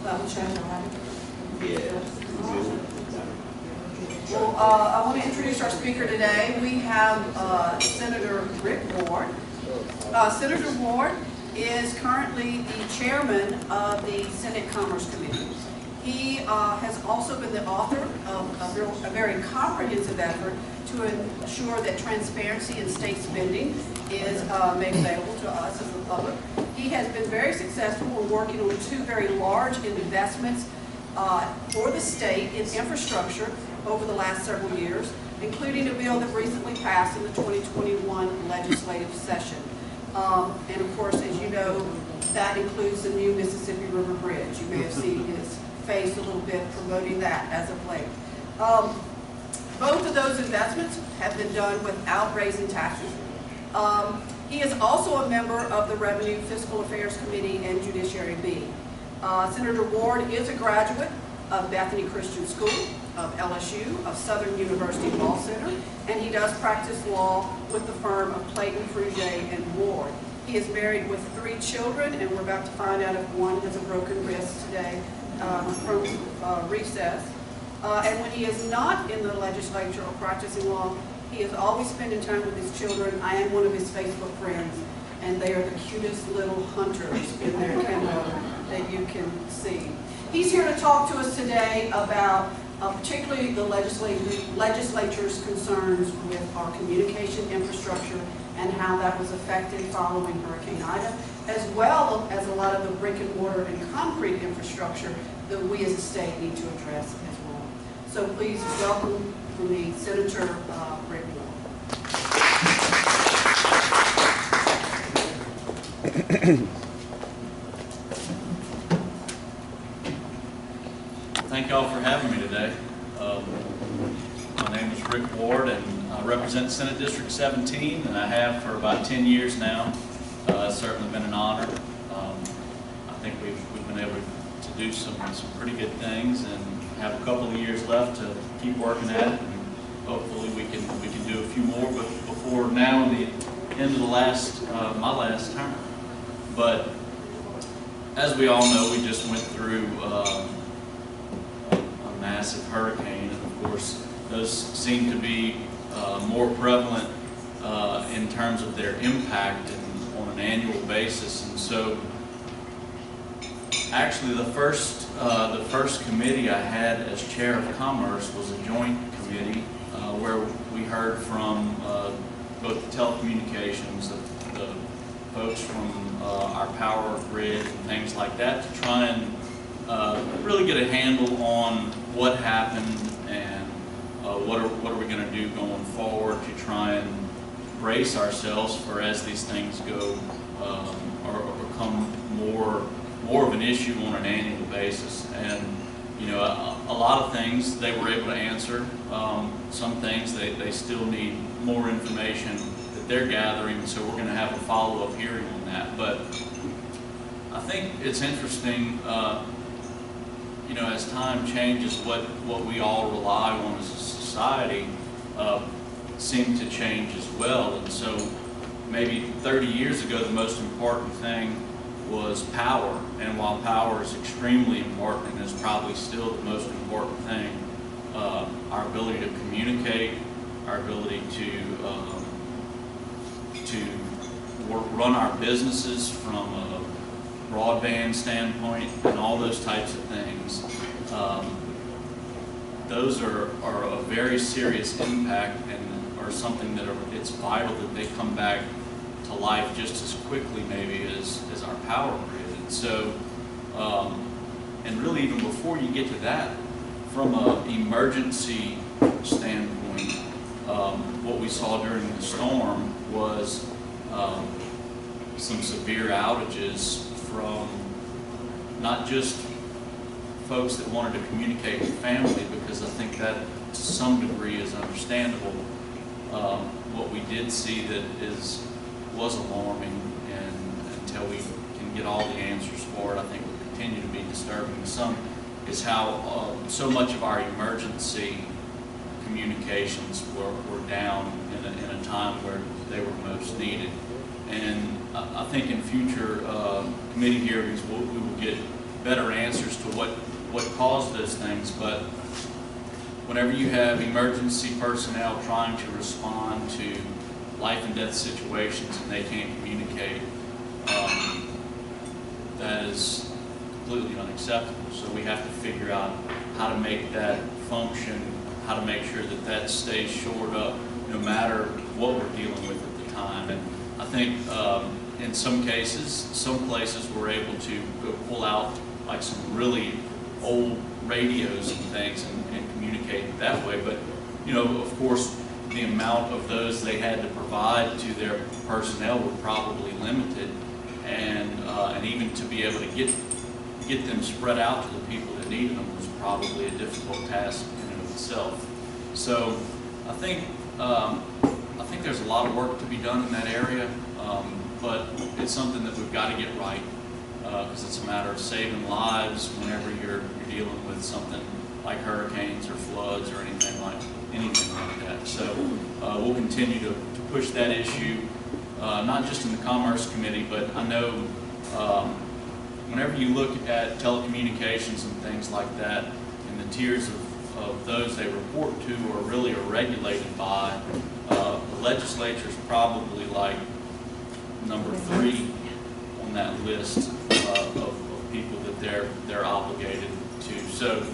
Well, I want to introduce our speaker today. We have Senator Rick Ward. Senator Ward is currently the chairman of the Senate Commerce Committee. He has also been the author of a very comprehensive effort to ensure that transparency in state spending is made available to us as the public. He has been very successful in working on two very large investments for the state in infrastructure over the last several years, including a bill that recently passed in the 2021 legislative session. And of course, as you know, that includes the new Mississippi River Bridge. You may have seen his face a little bit promoting that as of late. Both of those investments have been done without raising taxes. He is also a member of the Revenue Fiscal Affairs Committee and Judiciary B. Senator Ward is a graduate of Bethany Christian School, of LSU, of Southern University Law Center, and he does practice law with the firm of Clayton, Frugier, and Ward. He is married with 3 children, and we're about to find out if one has a broken wrist today from recess. And when he is not in the legislature or practicing law, he is always spending time with his children. I am one of his Facebook friends, and they are the cutest little hunters in their kennel that you can see. He's here to talk to us today about particularly the legislature's concerns with our communication infrastructure and how that was affected following Hurricane Ida, as well as a lot of the brick and mortar and concrete infrastructure that we as a state need to address as well. So please welcome for me Senator Rick Ward. Thank y'all for having me today. My name is Rick Ward, and I represent Senate District 17, and I have for about 10 years now. It's certainly been an honor. I think we've been able to do some pretty good things, and have a couple of years left to keep working at it, and hopefully we can do a few more before now and the end of the my last term. But as we all know, we just went through a massive hurricane, and of course those seem to be more prevalent in terms of their impact and on an annual basis. And so actually the first committee I had as chair of commerce was a joint committee where we heard from both the telecommunications, the folks from our power grid and things like that, to try and really get a handle on what happened and what are we going to do going forward to try and brace ourselves for as these things go or become more of an issue on an annual basis. And you know, a lot of things they were able to answer. Some things they still need more information that they're gathering, so we're going to have a follow-up hearing on that. But I think it's interesting, you know, as time changes, what we all rely on as a society seem to change as well. And so maybe 30 years ago, the most important thing was power. And while power is extremely important and is probably still the most important thing, our ability to communicate, our ability to run our businesses from a broadband standpoint and all those types of things, those are a very serious impact and are something that it's vital that they come back to life just as quickly maybe as our power grid. And so, and really even before you get to that, from an emergency standpoint, what we saw during the storm was some severe outages from not just folks that wanted to communicate with family, because I think that to some degree is understandable. What we did see that was alarming, and until we can get all the answers for it, I think will continue to be disturbing to some, is how so much of our emergency communications were down in a time where they were most needed. And I think in future committee hearings we will get better answers to what caused those things, but whenever you have emergency personnel trying to respond to life and death situations and they can't communicate, that is completely unacceptable. So we have to figure out how to make that function, how to make sure that that stays shored up no matter what we're dealing with at the time. And I think in some cases, some places we're able to go pull out like some really old radios and things and communicate that way. But, you know, of course, the amount of those they had to provide to their personnel were probably limited, and even to be able to get them spread out to the people that needed them was probably a difficult task in and of itself. So I think there's a lot of work to be done in that area, but it's something that we've got to get right, because it's a matter of saving lives whenever you're dealing with something like hurricanes or floods or anything like that. So we'll continue to push that issue, not just in the Commerce Committee, but I know whenever you look at telecommunications and things like that, and the tiers of those they report to or really are regulated by, the legislature is probably like number 3 on that list of people that they're obligated to. So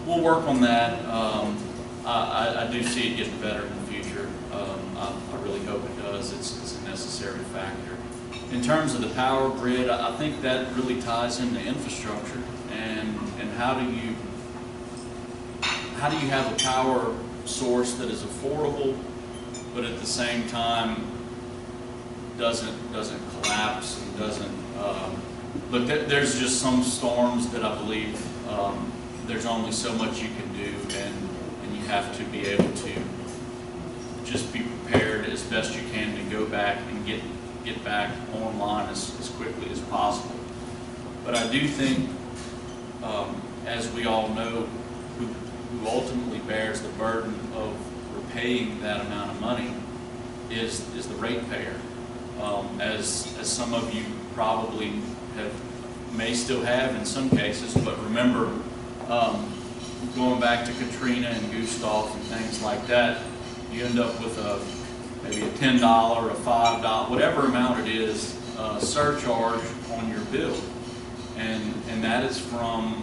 we'll work on that. I do see it getting better in the future. I really hope it does. It's a necessary factor. In terms of the power grid, I think that really ties into infrastructure and how do you have a power source that is affordable, but at the same time doesn't collapse and doesn't. But there's just some storms that I believe there's only so much you can do, and you have to be able to just be prepared as best you can to go back and get back online as quickly as possible. But I do think, as we all know, who ultimately bears the burden of repaying that amount of money is the ratepayer. As some of you probably may still have in some cases, but remember, going back to Katrina and Gustav and things like that, you end up with maybe a $10 or a $5, whatever amount it is, surcharge on your bill, and that is from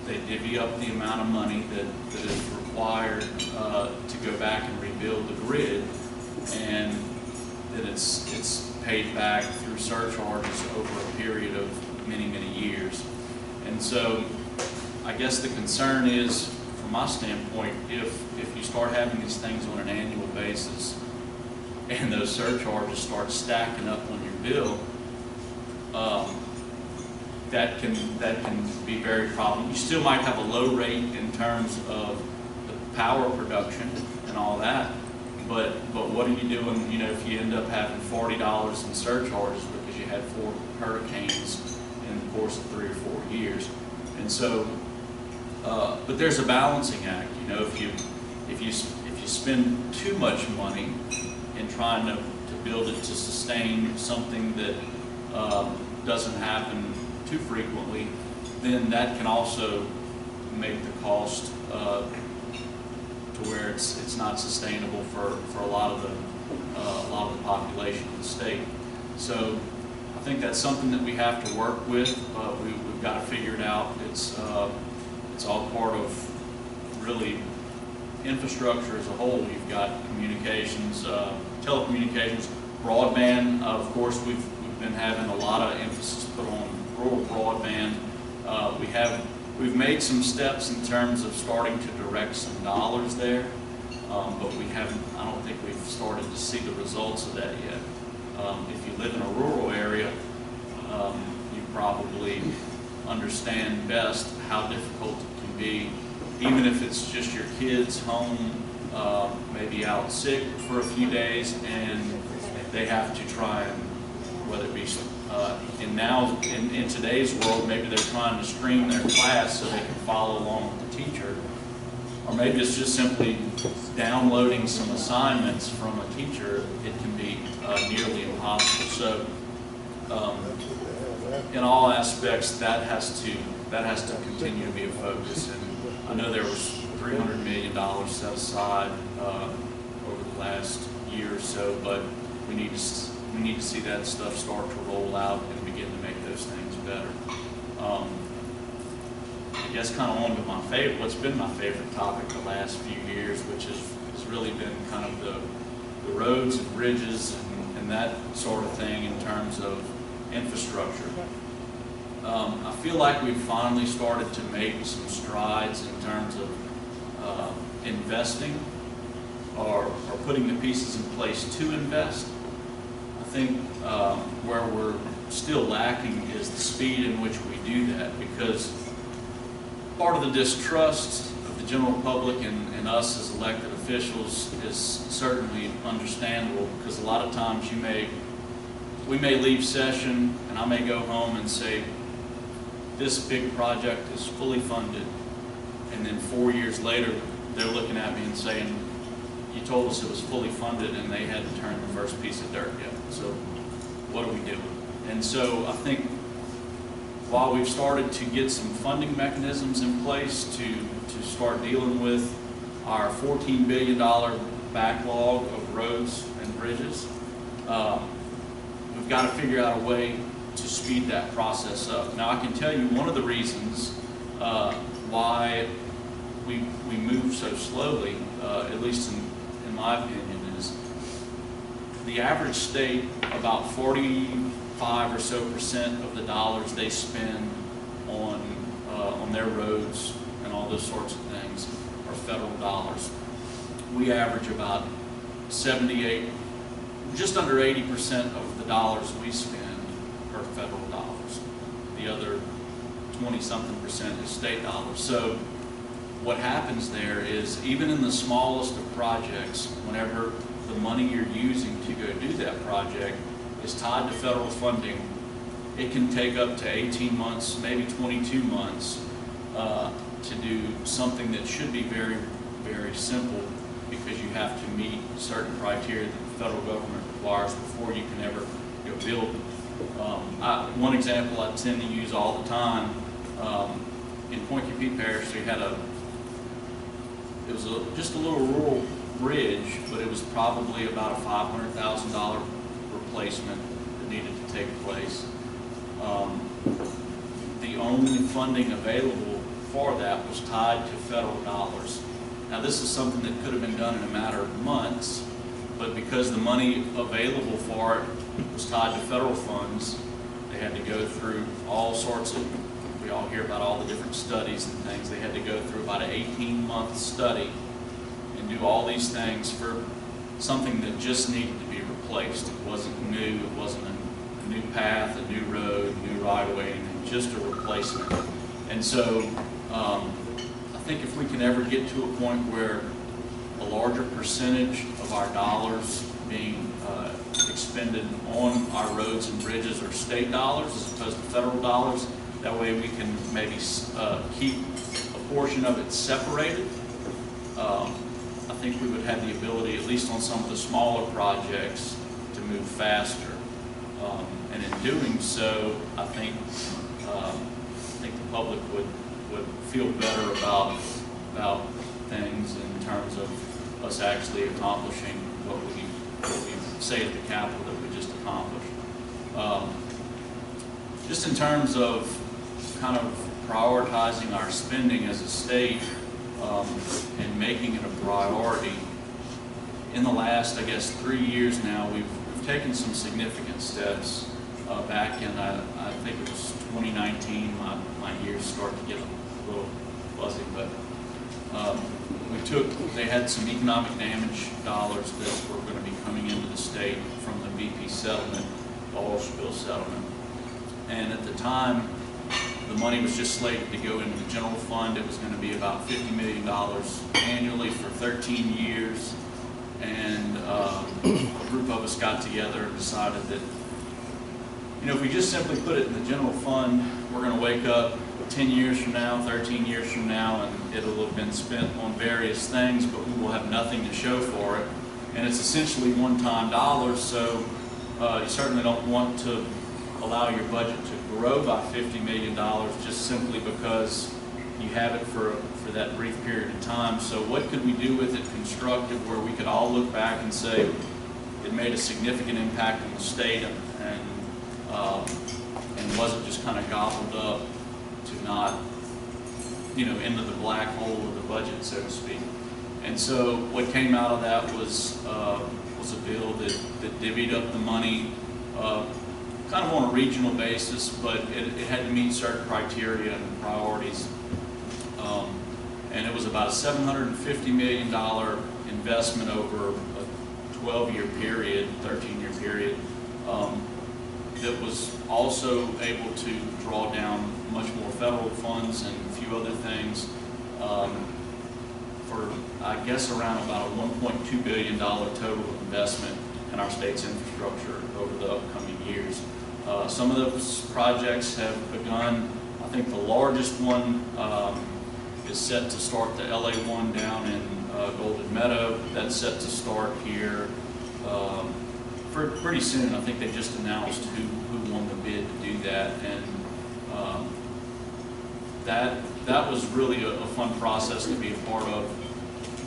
they divvy up the amount of money that is required to go back and rebuild the grid, and then it's paid back through surcharges over a period of many years. And so I guess the concern is, from my standpoint, if you start having these things on an annual basis and those surcharges start stacking up on your bill, that can be very problematic. You still might have a low rate in terms of the power production and all that, but what are you doing, you know, if you end up having $40 in surcharges because you had 4 hurricanes in the course of 3 or 4 years? And so, but there's a balancing act. You know, if you spend too much money in trying to build it to sustain something that doesn't happen too frequently, then that can also make the cost to where it's not sustainable for a lot of the population of the state. So I think that's something that we have to work with. We've got to figure it out. It's all part of really infrastructure as a whole. You've got communications, telecommunications, broadband. Of course, we've been having a lot of emphasis put on rural broadband. We've made some steps in terms of starting to direct some dollars there, but I don't think we've started to see the results of that yet. If you live in a rural area, you probably understand best how difficult it can be, even if it's just your kids home, maybe out sick for a few days, and they have to try and, whether it be in today's world, maybe they're trying to stream their class so they can follow along with the teacher, or maybe it's just simply downloading some assignments from a teacher. It can be nearly impossible. So in all aspects, that has to continue to be a focus. And I know there was $300 million set aside over the last year or so, but we need to see that stuff start to roll out and begin to make those things better. I guess kind of on to my favorite, what's been my favorite topic the last few years, which has really been kind of the roads and bridges and that sort of thing in terms of infrastructure. I feel like we've finally started to make some strides in terms of investing or putting the pieces in place to invest. I think where we're still lacking is the speed in which we do that, because part of the distrust of the general public and us as elected officials is certainly understandable, because a lot of times we may leave session and I may go home and say, this big project is fully funded, and then 4 years later they're looking at me and saying, you told us it was fully funded and they hadn't turned the first piece of dirt yet, so what do we do? And so I think while we've started to get some funding mechanisms in place to start dealing with our $14 billion backlog of roads and bridges, we've got to figure out a way to speed that process up. Now, I can tell you one of the reasons why we move so slowly, at least in my opinion, is the average state, about 45% or so of the dollars they spend on their roads and all those sorts of things are federal dollars. We average about 78, just under 80% of the dollars we spend are federal dollars. The other 20-something% is state dollars. So what happens there is, even in the smallest of projects, whenever the money you're using to go do that project is tied to federal funding, it can take up to 18 months, maybe 22 months to do something that should be very, very simple, because you have to meet certain criteria that the federal government requires before you can ever go build. One example I tend to use all the time, in Point Cupid Parish, we had just a little rural bridge, but it was probably about a $500,000 replacement that needed to take place. The only funding available for that was tied to federal dollars. Now, this is something that could have been done in a matter of months, but because the money available for it was tied to federal funds, they had to go through all sorts of, we all hear about all the different studies and things, they had to go through about an 18-month study and do all these things for something that just needed to be replaced. It wasn't new, it wasn't a new path, a new road, new right-of-way, anything, just a replacement. And so I think if we can ever get to a point where a larger percentage of our dollars being expended on our roads and bridges are state dollars as opposed to federal dollars, that way we can maybe keep a portion of it separated. I think we would have the ability, at least on some of the smaller projects, to move faster. And in doing so, I think the public would feel better about things in terms of us actually accomplishing what we say at the Capitol that we just accomplished. Just in terms of kind of prioritizing our spending as a state and making it a priority, in the last, I guess, 3 years now, we've taken some significant steps. Back in, I think it was 2019, my years start to get a little fuzzy, but they had some economic damage dollars that were going to be coming into the state from the BP settlement, the oil spill settlement. And at the time, the money was just slated to go into the general fund. It was going to be about $50 million annually for 13 years. And a group of us got together and decided that, if we just simply put it in the general fund, we're going to wake up 10 years from now, 13 years from now, and it'll have been spent on various things, but we will have nothing to show for it. And it's essentially one-time dollars, so you certainly don't want to allow your budget to grow by $50 million just simply because you have it for that brief period of time. So what could we do with it constructive where we could all look back and say it made a significant impact on the state and wasn't just kind of gobbled up to not, into the black hole of the budget, so to speak. And so what came out of that was a bill that divvied up the money kind of on a regional basis, but it had to meet certain criteria and priorities. And it was about a $750 million investment over a 12-year period, 13-year period, that was also able to draw down much more federal funds and a few other things for, I guess, around about a $1.2 billion total investment in our state's infrastructure over the upcoming years. Some of those projects have begun. I think the largest one is set to start, the LA1 down in Golden Meadow. That's set to start here pretty soon. I think they just announced who won the bid to do that, and that was really a fun process to be a part of.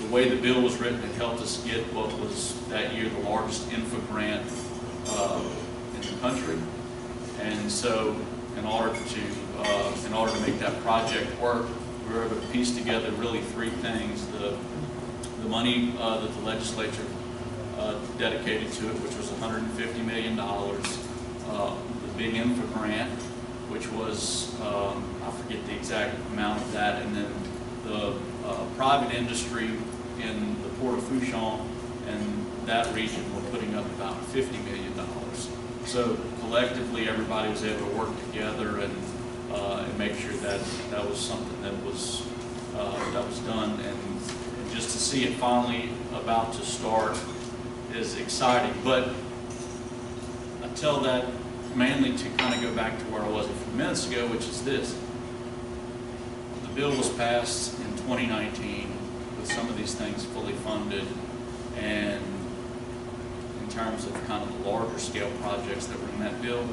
The way the bill was written, it helped us get what was that year the largest infra grant in the country. And so, in order to make that project work, we were able to piece together really three things: the money that the legislature dedicated to it, which was $150 million, the big infra grant, which was I forget the exact amount of that, and then the private industry in the Port of Fourchon and that region were putting up about $50 million. So collectively, everybody was able to work together and make sure that that was something that was done, and just to see it finally about to start is exciting. But I tell that mainly to kind of go back to where I was a few minutes ago, which is this. The bill was passed in 2019 with some of these things fully funded, and in terms of kind of the larger scale projects that were in that bill,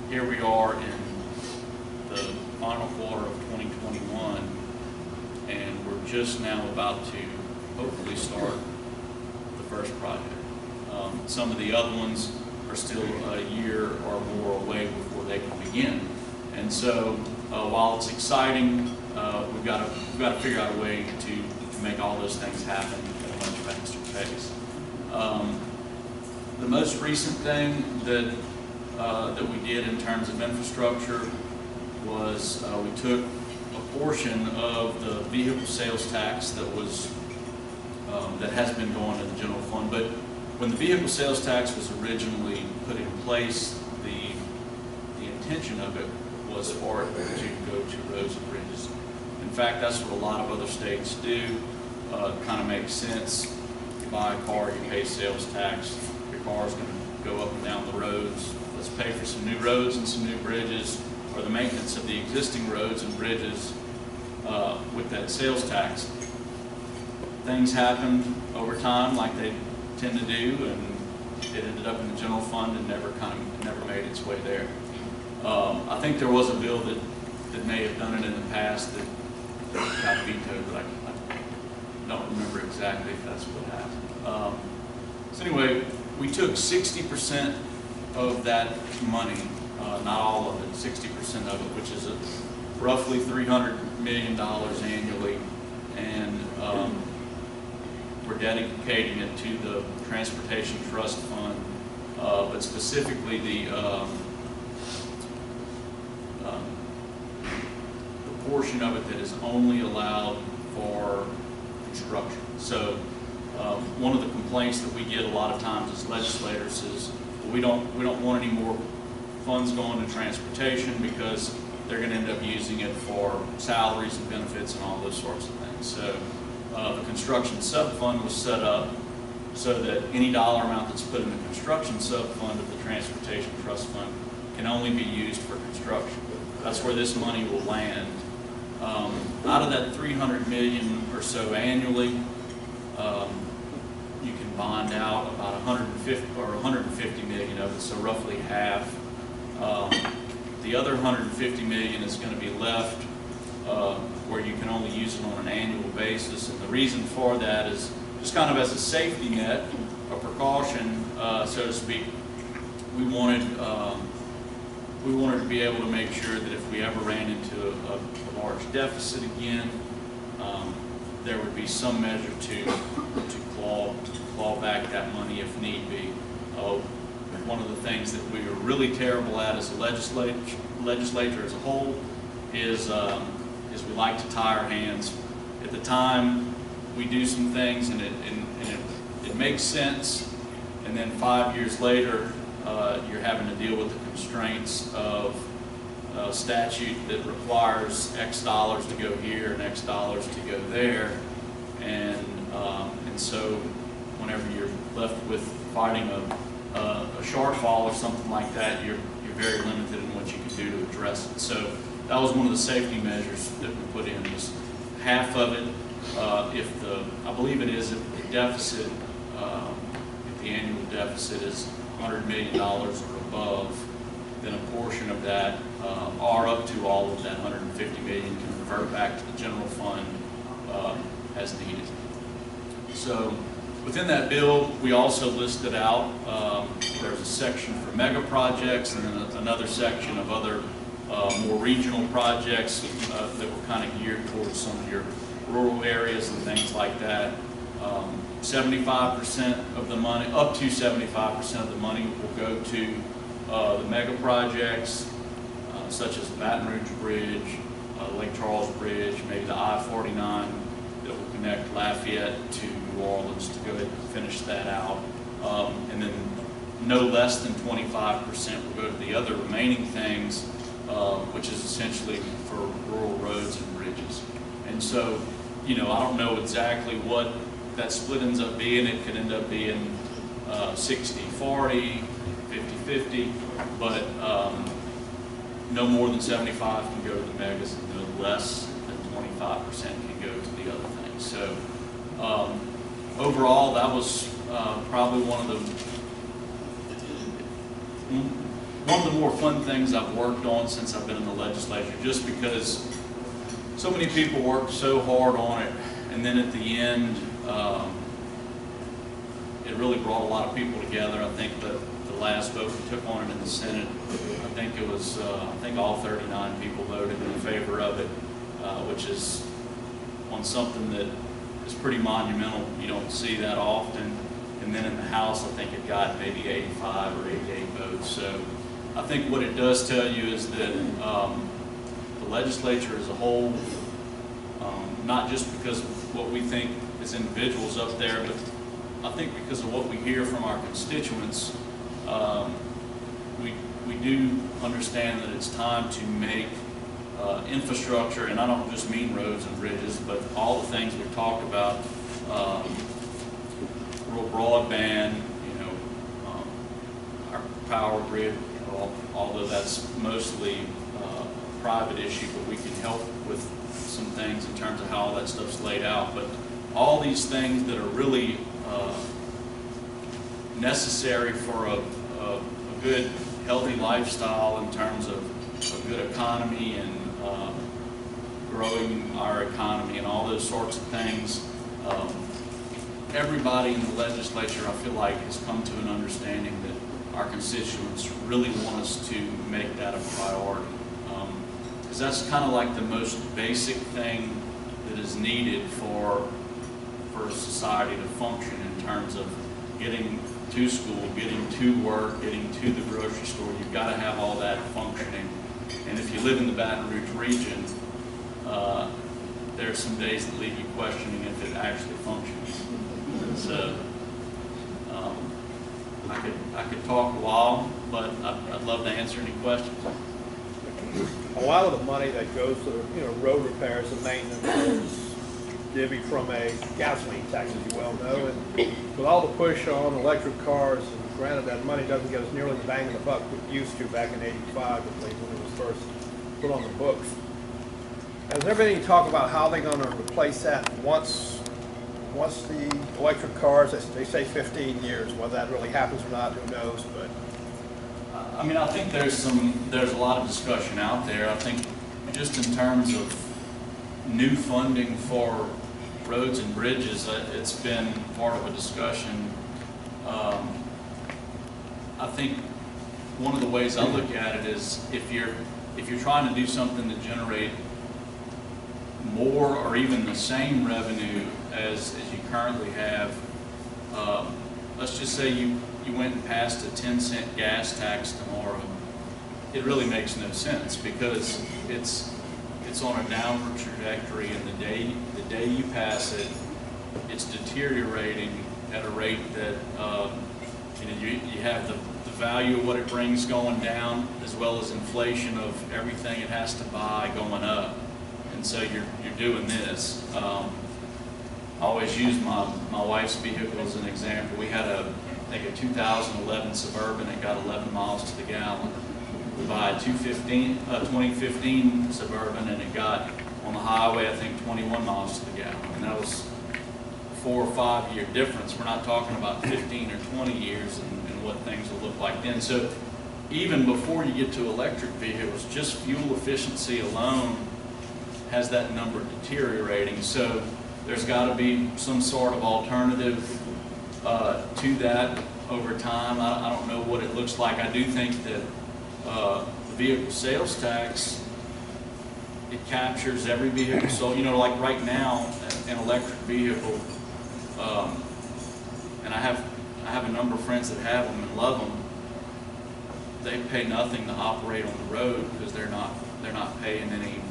here we are in the final quarter of 2021, and we're just now about to hopefully start the first project. Some of the other ones are still a year or more away before they can begin. And so while it's exciting, we've got to figure out a way to make all those things happen at a much faster pace. The most recent thing that we did in terms of infrastructure was we took a portion of the vehicle sales tax that has been going to the general fund. But when the vehicle sales tax was originally put in place, the intention of it was for it to go to roads and bridges. In fact, that's what a lot of other states do. It kind of makes sense. You buy a car, you pay sales tax. Your car is going to go up and down the roads. Let's pay for some new roads and some new bridges, or the maintenance of the existing roads and bridges with that sales tax. Things happened over time, like they tend to do, and it ended up in the general fund and never made its way there. I think there was a bill that may have done it in the past that got vetoed, but I don't remember exactly if that's what happened. So anyway, we took 60% of that money, not all of it, 60% of it, which is roughly $300 million annually, and we're dedicating it to the Transportation Trust Fund, but specifically the portion of it that is only allowed for construction. So one of the complaints that we get a lot of times as legislators is, well, we don't want any more funds going to transportation because they're going to end up using it for salaries and benefits and all those sorts of things. So the construction sub-fund was set up so that any dollar amount that's put in the construction sub-fund of the Transportation Trust Fund can only be used for construction. That's where this money will land. Out of that $300 million or so annually, you can bond out about 150 million of it, so roughly half. The other $150 million is going to be left where you can only use it on an annual basis. And the reason for that is just kind of as a safety net, a precaution, so to speak. We wanted to be able to make sure that if we ever ran into a large deficit again, there would be some measure to claw back that money if need be. One of the things that we are really terrible at as a legislature as a whole is we like to tie our hands. At the time, we do some things and it makes sense, and then 5 years later, you're having to deal with the constraints of a statute that requires X dollars to go here and X dollars to go there, and so whenever you're left with fighting a shortfall or something like that, you're very limited in what you can do to address it. So that was one of the safety measures that we put in. Was half of it, I believe it is, if the deficit, if the annual deficit is $100 million or above, then a portion of that, or up to all of that $150 million, can revert back to the general fund as needed. So within that bill, we also listed out, there's a section for mega projects and then another section of other more regional projects that were kind of geared towards some of your rural areas and things like that. 75% of the money, up to 75% of the money will go to the mega projects, such as the Baton Rouge Bridge, Lake Charles Bridge, maybe the I-49 that will connect Lafayette to New Orleans, to go ahead and finish that out. And then no less than 25% will go to the other remaining things, which is essentially for rural roads and bridges. And so, you know, I don't know exactly what that split ends up being. It could end up being 60-40, 50-50, but no more than 75 can go to the megas, and no less than 25% can go to the other things. So overall, that was probably one of the more fun things I've worked on since I've been in the legislature, just because so many people worked so hard on it, and then at the end, it really brought a lot of people together. I think the last vote we took on it in the Senate, I think it was, I think all 39 people voted in favor of it, which is on something that is pretty monumental. You don't see that often. And then in the House, I think it got maybe 85 or 88 votes. So I think what it does tell you is that the legislature as a whole, not just because of what we think as individuals up there, but I think because of what we hear from our constituents, we do understand that it's time to make infrastructure, and I don't just mean roads and bridges, but all the things we've talked about, rural broadband, you know, our power grid, although that's mostly a private issue, but we can help with some things in terms of how all that stuff's laid out. But all these things that are really necessary for a good, healthy lifestyle in terms of a good economy and growing our economy and all those sorts of things. Everybody in the legislature, I feel like, has come to an understanding that our constituents really want us to make that a priority. Because that's kind of like the most basic thing that is needed for society to function in terms of getting to school, getting to work, getting to the grocery store. You've got to have all that functioning. And if you live in the Baton Rouge region, there are some days that leave you questioning if it actually functions. So I could talk a while, but I'd love to answer any questions. A lot of the money that goes to road repairs and maintenance is divvied from a gasoline tax, as you well know, and with all the push on electric cars, and granted that money doesn't get us nearly the bang in the buck it used to back in '85, I believe, when it was first put on the books. Has there been any talk about how they're going to replace that once the electric cars, they say 15 years, whether that really happens or not, who knows, but... I mean, I think there's a lot of discussion out there. I think just in terms of new funding for roads and bridges, it's been part of a discussion. I think one of the ways I look at it is if you're trying to do something to generate more or even the same revenue as you currently have, let's just say you went and passed a 10-cent gas tax tomorrow, it really makes no sense because it's on a downward trajectory, and the day you pass it, it's deteriorating at a rate that you have the value of what it brings going down, as well as inflation of everything it has to buy going up, and so you're doing this. I always use my wife's vehicle as an example. We had I think a 2011 Suburban that got 11 miles to the gallon. We buy a 2015 Suburban, and it got on the highway, I think, 21 miles to the gallon. And that was a 4 or 5 year difference. We're not talking about 15 or 20 years and what things will look like then. So even before you get to electric vehicles, just fuel efficiency alone has that number deteriorating. So there's got to be some sort of alternative to that over time. I don't know what it looks like. I do think that the vehicle sales tax, it captures every vehicle. So, like right now, an electric vehicle, and I have a number of friends that have them and love them. They pay nothing to operate on the road because they're not paying any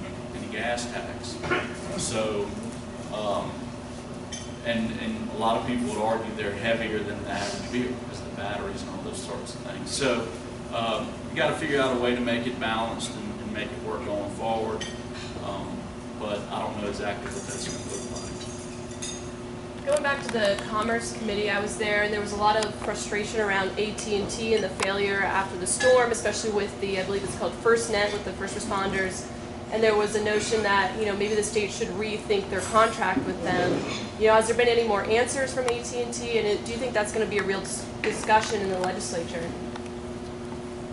gas tax. So, and a lot of people would argue they're heavier than the average vehicle because of the batteries and all those sorts of things. So you got to figure out a way to make it balanced and make it work going forward. But I don't know exactly what that's going to look like. Going back to the Commerce Committee, I was there, and there was a lot of frustration around AT&T and the failure after the storm, especially with I believe it's called FirstNet, with the first responders. And there was a notion that, maybe the state should rethink their contract with them. Has there been any more answers from AT&T, and do you think that's going to be a real discussion in the legislature?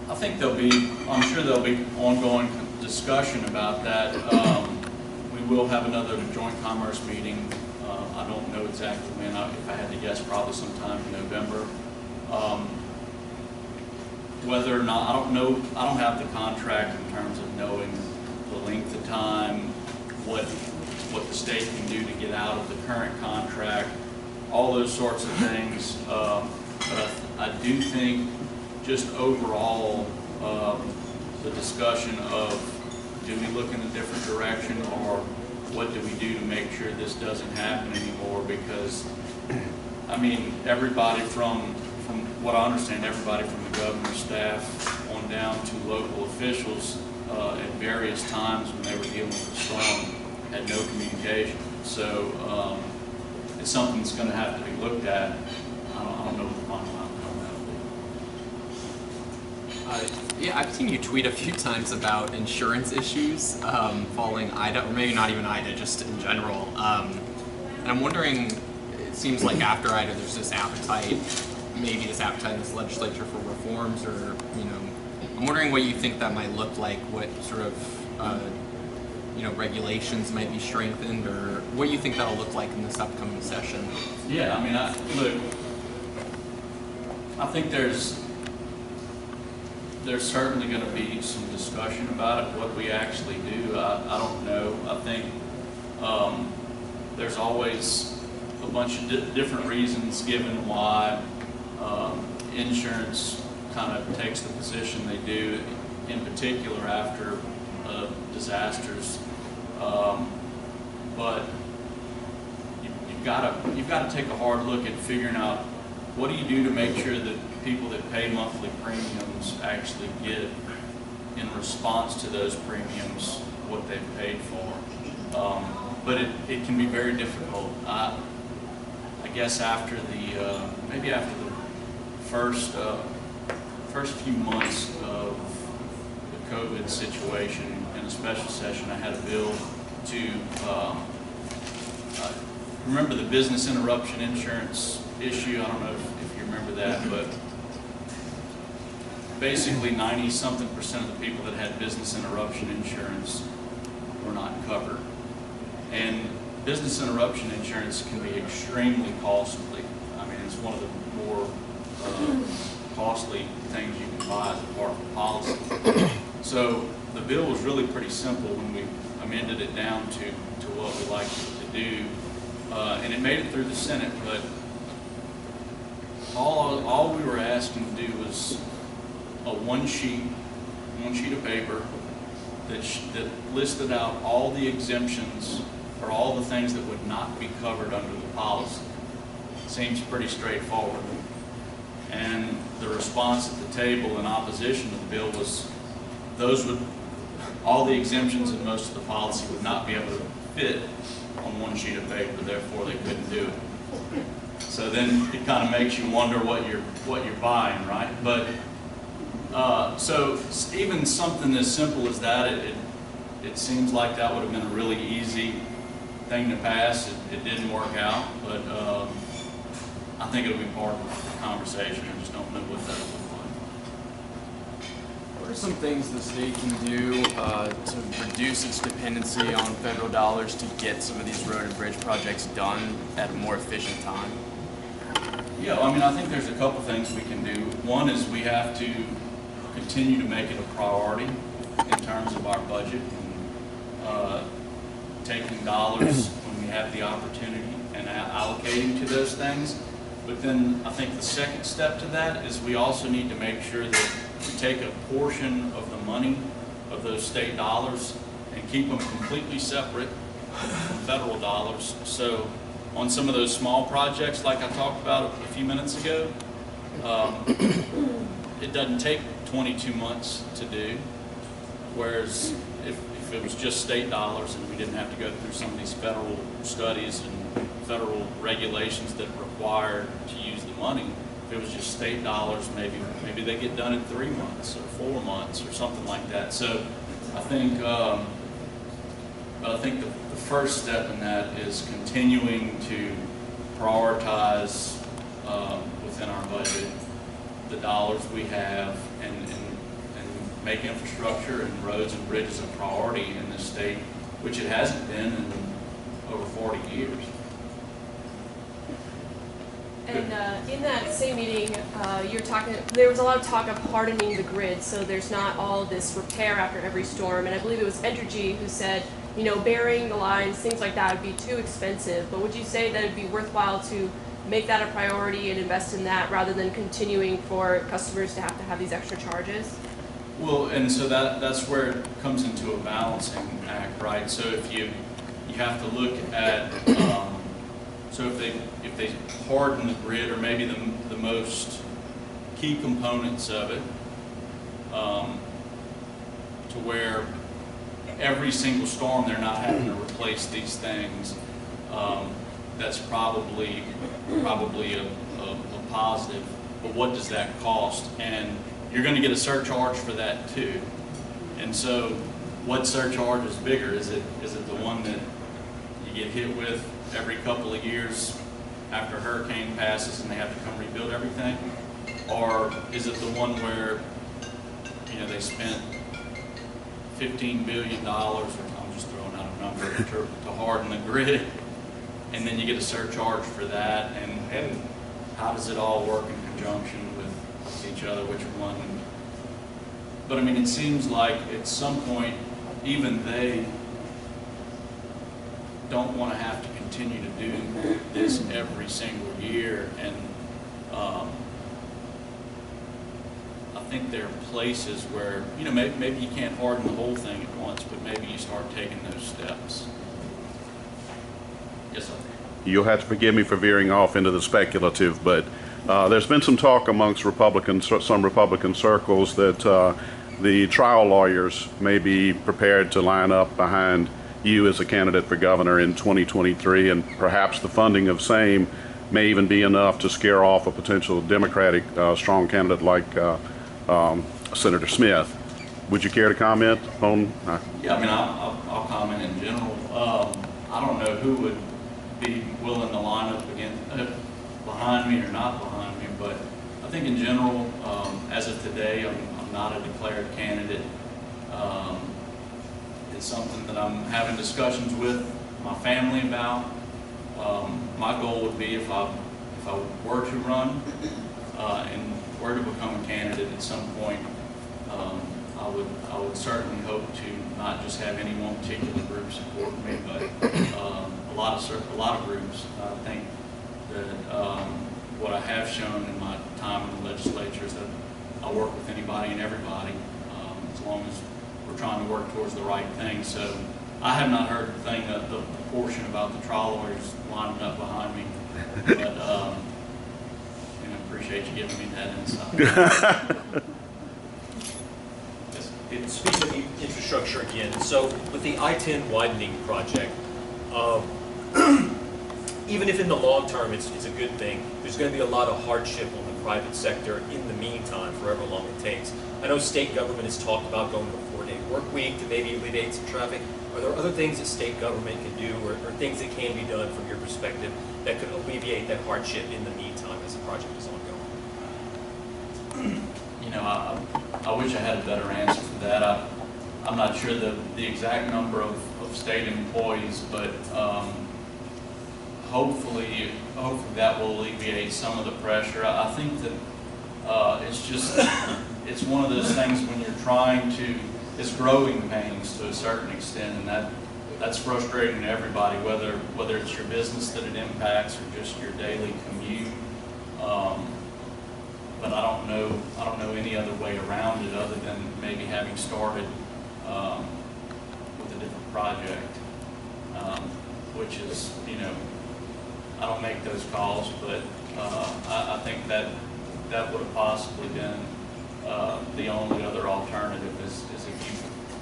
I think I'm sure there'll be ongoing discussion about that. We will have another joint commerce meeting. I don't know exactly when. If I had to guess, probably sometime in November. Whether or not, I don't know. I don't have the contract in terms of knowing the length of time, what the state can do to get out of the current contract, all those sorts of things. But I do think just overall, the discussion of do we look in a different direction, or what do we do to make sure this doesn't happen anymore? Because, I mean, everybody from what I understand, everybody from the governor's staff on down to local officials at various times when they were dealing with the storm had no communication. So it's something that's going to have to be looked at. I don't know what the final outcome will be. Yeah, I've seen you tweet a few times about insurance issues following Ida, or maybe not even Ida, just in general. And I'm wondering, it seems like after Ida there's this appetite, maybe this appetite in this legislature for reforms, or, I'm wondering what you think that might look like, what sort of, regulations might be strengthened, or what you think that'll look like in this upcoming session. Yeah, I mean, look, I think there's certainly going to be some discussion about it, what we actually do. I don't know. I think there's always a bunch of different reasons given why insurance kind of takes the position they do, in particular after disasters. But you've got to take a hard look at figuring out what do you do to make sure that people that pay monthly premiums actually get, in response to those premiums, what they've paid for. But it can be very difficult. I guess after maybe after the first few months of the COVID situation in a special session, I had a bill to remember the business interruption insurance issue. I don't know if you remember that, but basically 90-something% of the people that had business interruption insurance were not covered. And business interruption insurance can be extremely costly. I mean, it's one of the more costly things you can buy as a part of a policy. So the bill was really pretty simple when we amended it down to what we liked it to do. And it made it through the Senate, but all we were asking to do was a one sheet of paper that listed out all the exemptions for all the things that would not be covered under the policy. Seems pretty straightforward. And the response at the table in opposition to the bill was all the exemptions in most of the policy would not be able to fit on one sheet of paper, therefore they couldn't do it. So then it kind of makes you wonder what you're buying, right? But so even something as simple as that, it seems like that would have been a really easy thing to pass. It didn't work out, but I think it'll be part of the conversation. I just don't know what that will look like. What are some things the state can do to reduce its dependency on federal dollars to get some of these road and bridge projects done at a more efficient time? Yeah, I mean, I think there's a couple things we can do. One is we have to continue to make it a priority in terms of our budget, and taking dollars when we have the opportunity and allocating to those things. But then I think the second step to that is we also need to make sure that we take a portion of the money of those state dollars and keep them completely separate from federal dollars. So on some of those small projects like I talked about a few minutes ago, it doesn't take 22 months to do, whereas if it was just state dollars and we didn't have to go through some of these federal studies and federal regulations that require to use the money, if it was just state dollars, maybe they get done in 3 months or 4 months or something like that. So I think the first step in that is continuing to prioritize within our budget the dollars we have and make infrastructure and roads and bridges a priority in this state, which it hasn't been in over 40 years. And in that same meeting, there was a lot of talk of hardening the grid, so there's not all this repair after every storm. And I believe it was Entergy who said, burying the lines, things like that would be too expensive. But would you say that it'd be worthwhile to make that a priority and invest in that rather than continuing for customers to have these extra charges? Well, and so that's where it comes into a balancing act, right? So if you have to look at, so if they harden the grid, or maybe the most key components of it, to where every single storm they're not having to replace these things, that's probably a positive. But what does that cost? And you're going to get a surcharge for that too. And so what surcharge is bigger? Is it the one that you get hit with every couple of years after a hurricane passes and they have to come rebuild everything? Or is it the one where they spent $15 billion, or I'm just throwing out a number, to harden the grid, and then you get a surcharge for that, and how does it all work in conjunction with each other, which one? But I mean, it seems like at some point, even they don't want to have to continue to do this every single year, and I think there are places where, maybe you can't harden the whole thing at once, but maybe you start taking those steps. Yes, sir. You'll have to forgive me for veering off into the speculative, but there's been some talk amongst some Republican circles that the trial lawyers may be prepared to line up behind you as a candidate for governor in 2023, and perhaps the funding of same may even be enough to scare off a potential Democratic strong candidate like Senator Smith. Would you care to comment on? Yeah, I mean, I'll comment in general. I don't know who would be willing to line up behind me or not behind me, but I think think in general, as of today, I'm not a declared candidate. It's something that I'm having discussions with my family about. My goal would be if I were to run and were to become a candidate at some point, I would certainly hope to not just have any one particular group support me, but a lot of groups. I think that what I have shown in my time in the legislature is that I work with anybody and everybody, as long as we're trying to work towards the right thing. So I have not heard the portion about the trial lawyers lining up behind me, but appreciate you giving me that insight. It speaks of the infrastructure again. So with the I-10 widening project, even if in the long term it's a good thing, there's going to be a lot of hardship on the private sector in the meantime, for however long it takes. I know state government has talked about going to a 4-day work week to maybe alleviate some traffic. Are there other things that state government can do, or things that can be done from your perspective that could alleviate that hardship in the meantime as the project is ongoing? I wish I had a better answer for that. I'm not sure the exact number of state employees, but hopefully that will alleviate some of the pressure. I think that it's one of those things when you're trying to, it's growing pains to a certain extent, and that's frustrating to everybody, whether it's your business that it impacts or just your daily commute. But I don't know any other way around it other than maybe having started with a different project, which is, I don't make those calls, but I think that would have possibly been the only other alternative is if you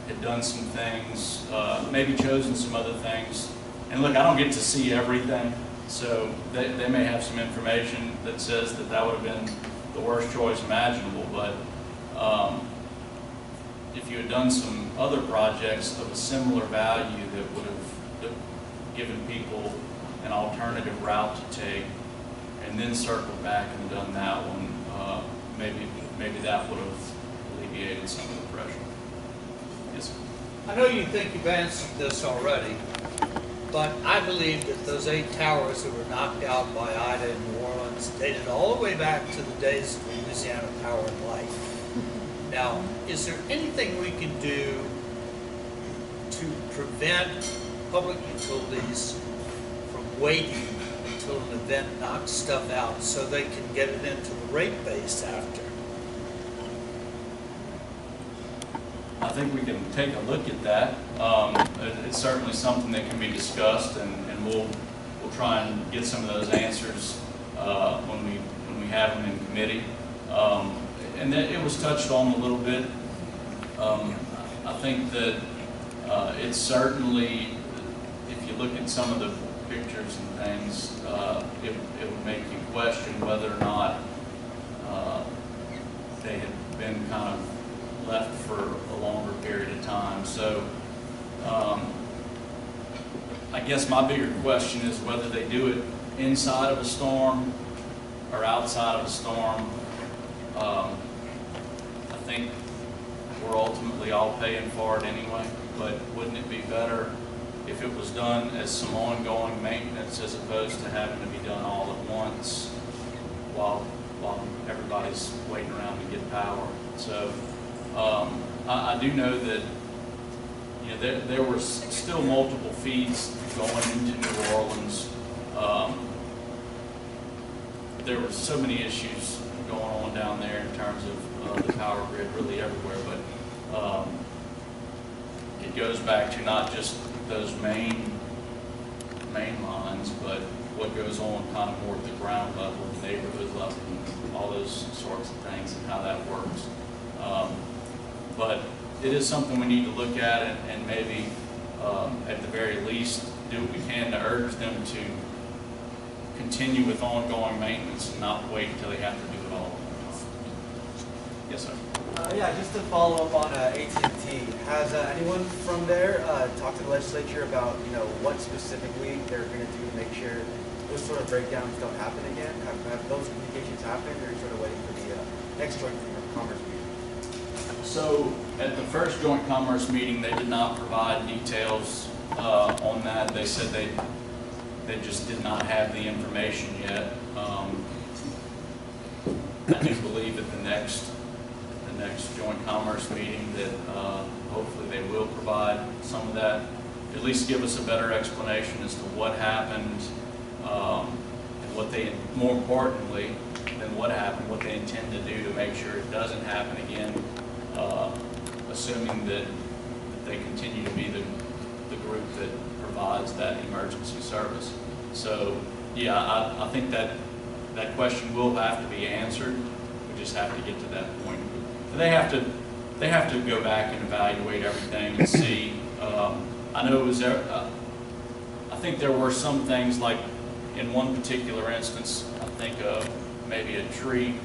had done some things, maybe chosen some other things. And look, I don't get to see everything, so they may have some information that says that would have been the worst choice imaginable, but if you had done some other projects of a similar value that would have given people an alternative route to take, and then circled back and done that one, maybe that would have alleviated some of the pressure. Yes, sir. I know you think you've answered this already, but I believe that those 8 towers that were knocked out by Ida in New Orleans dated all the way back to the days of Louisiana Power and Light. Now, is there anything we can do to prevent public utilities from waiting until an event knocks stuff out so they can get it into the rate base after? I think we can take a look at that. It's certainly something that can be discussed, and we'll try and get some of those answers when we have them in committee. And that it was touched on a little bit. I think that it's certainly, if you look at some of the pictures and things, it would make you question whether or not they had been kind of left for a longer period of time. So I guess my bigger question is whether they do it inside of a storm or outside of a storm. I think we're ultimately all paying for it anyway, but wouldn't it be better if it was done as some ongoing maintenance as opposed to having to be done all at once while everybody's waiting around to get power? So I do know that there were still multiple feeds going into New Orleans. There were so many issues going on down there in terms of the power grid, really everywhere. But it goes back to not just those main lines, but what goes on kind of more at the ground level, the neighborhood level, and all those sorts of things, and how that works. But it is something we need to look at, and maybe at the very least do what we can to urge them to continue with ongoing maintenance and not wait until they have to do it all. Yes, sir. Yeah, just to follow up on AT&T, has anyone from there talked to the legislature about what specifically they're going to do to make sure those sort of breakdowns don't happen again? Have those communications happened, or are you sort of waiting for the next joint commerce meeting? So at the first joint commerce meeting, they did not provide details on that. They said they just did not have the information yet. I do believe at the next joint commerce meeting that hopefully they will provide some of that, at least give us a better explanation as to what happened and what they, more importantly than what happened, what they intend to do to make sure it doesn't happen again, assuming that they continue to be the group that provides that emergency service. So yeah, I think that question will have to be answered. We just have to get to that point. But they have to go back and evaluate everything and see. I know it was there. I think there were some things, like in one particular instance, I think maybe a tree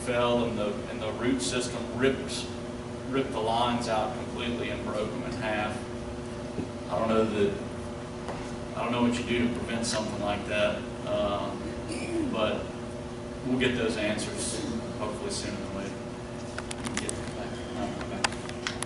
fell and the root system ripped the lines out completely and broke them in half. I don't know what you do to prevent something like that, but we'll get those answers hopefully sooner than later.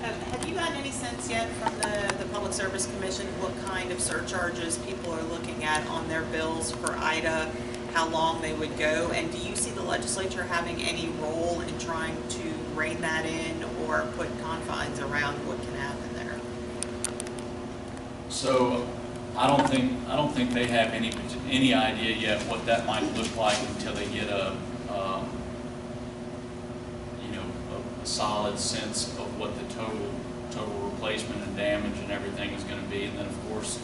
Have you gotten any sense yet from the Public Service Commission what kind of surcharges people are looking at on their bills for IDA, how long they would go, and do you see the legislature having any role in trying to rein that in or put confines around what can happen there? So I don't think they have any idea yet what that might look like until they get a solid sense of what the total replacement and damage and everything is going to be. And then of course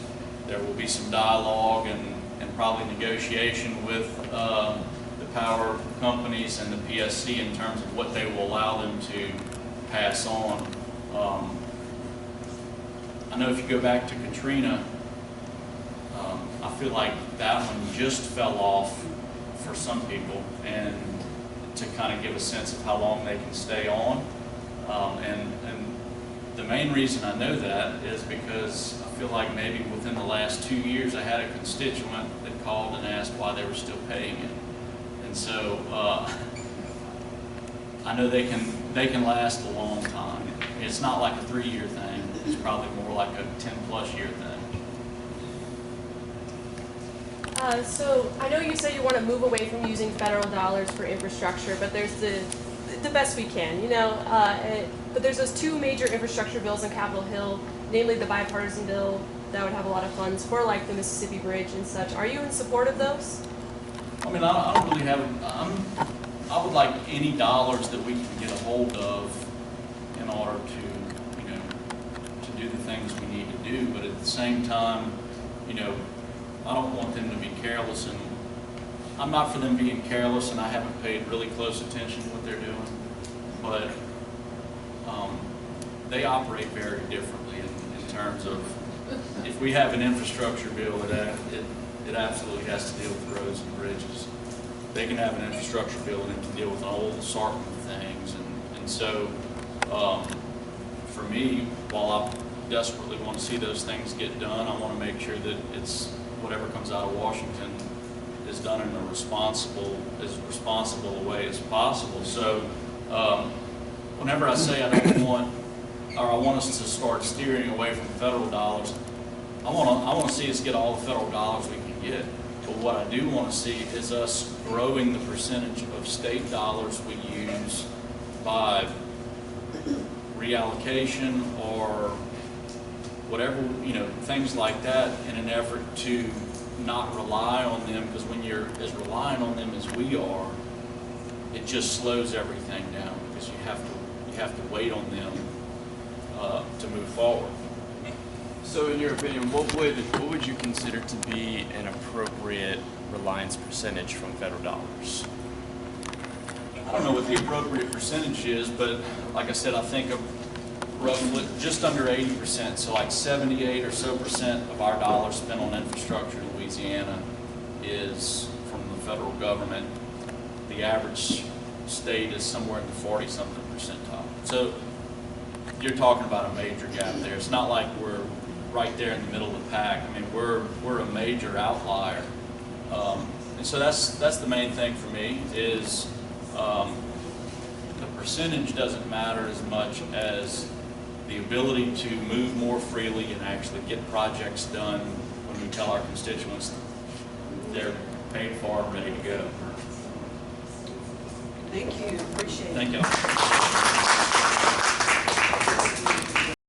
there will be some dialogue and probably negotiation with the power companies and the PSC in terms of what they will allow them to pass on. I know if you go back to Katrina, I feel like that one just fell off for some people, and to kind of give a sense of how long they can stay on. And the main reason I know that is because I feel like maybe within the last 2 years I had a constituent that called and asked why they were still paying it. And so I know they can last a long time. It's not like a 3-year thing. It's probably more like a 10+ year thing. So I know you said you want to move away from using federal dollars for infrastructure, but there's the best we can, but there's those 2 major infrastructure bills on Capitol Hill, namely the bipartisan bill that would have a lot of funds for like the Mississippi Bridge and such. Are you in support of those? I mean, I don't really have, I would like any dollars that we can get a hold of in order to do the things we need to do, but at the same time, I don't want them to be careless, and I'm not for them being careless, and I haven't paid really close attention to what they're doing, but they operate very differently in terms of, if we have an infrastructure bill, it absolutely has to deal with roads and bridges. They can have an infrastructure bill and it can deal with an whole assortment of things, and so for me, while I desperately want to see those things get done, I want to make sure that it's whatever comes out of Washington is done in a responsible a way as possible. So whenever I say I want us to start steering away from federal dollars, I want to see us get all the federal dollars we can get. But what I do want to see is us growing the percentage of state dollars we use by reallocation or whatever, things like that, in an effort to not rely on them, because when you're as reliant on them as we are, it just slows everything down, because you have to wait on them to move forward. So in your opinion, what would you consider to be an appropriate reliance percentage from federal dollars? I don't know what the appropriate percentage is, but like I said, I think of roughly just under 80%, so like 78 or so percent of our dollars spent on infrastructure in Louisiana is from the federal government. The average state is somewhere in the 40-something percentile. So you're talking about a major gap there. It's not like we're right there in the middle of the pack. I mean, we're a major outlier, and so that's the main thing for me is percentage doesn't matter as much as the ability to move more freely and actually get projects done when we tell our constituents they're paid for and ready to go. Thank you, appreciate it. Thank you.